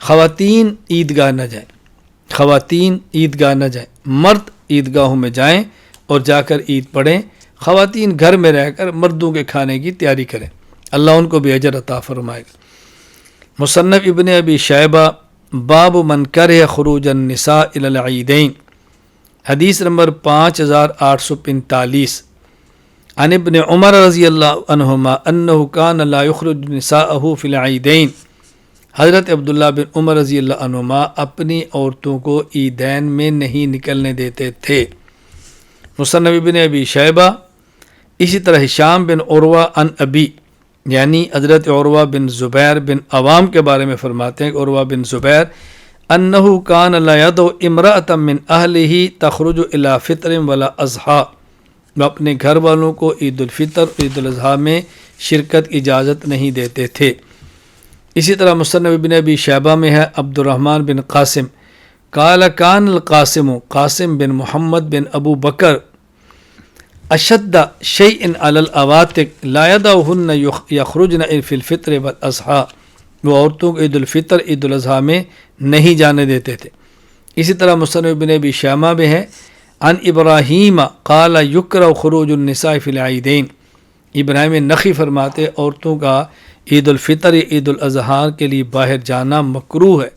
خواتین عیدگاہ نہ جائیں، خواتین عیدگاہ نہ جائیں، مرد عیدگاہوں میں جائیں اور جا کر عید پڑھیں، خواتین گھر میں رہ کر مردوں کے کھانے کی تیاری کریں، اللہ ان کو بھی اجر عطا فرمائے گا۔ مصنف ابن ابی شیبہ باب من کرہ خروج النساء الی العیدین، حدیث نمبر 5845، عن ابن عمر رضی اللہ عنہما انہ کان لا یخرج نساءہ فی العیدین، حضرت عبداللہ بن عمر رضی اللہ عنہما اپنی عورتوں کو عیدین میں نہیں نکلنے دیتے تھے۔ مصنف ابن ابی شیبہ، اسی طرح ہشام بن عروہ عن ابی، یعنی حضرت عروہ بن زبیر بن عوام کے بارے میں فرماتے ہیں کہ عروہ بن زبیر انہ کان لا یدعو امرأة من اہلہ تخرج الی فطر ولا اضحیٰ، وہ اپنے گھر والوں کو عید الفطر عید الاضحیٰ میں شرکت کی اجازت نہیں دیتے تھے۔ اسی طرح مصنف ابن ابی شیبہ میں ہے عبد الرحمن بن قاسم قال کان القاسم قاسم بن محمد بن ابو بکر اشد شیء علی العواتق لا یدعوہن یخرجن فی الفطر والاضحیٰ، وہ عورتوں کو عید الفطر عید الاضحیٰ میں نہیں جانے دیتے تھے۔ اسی طرح مصنف ابن ابی شیبہ میں ہے عن ابراہیم قال یکرہ خروج النساء فی العیدین، ابراہیم نخعی فرماتے عورتوں کا عید الفطر عید الاضحیٰ کے لیے باہر جانا مکروہ ہے۔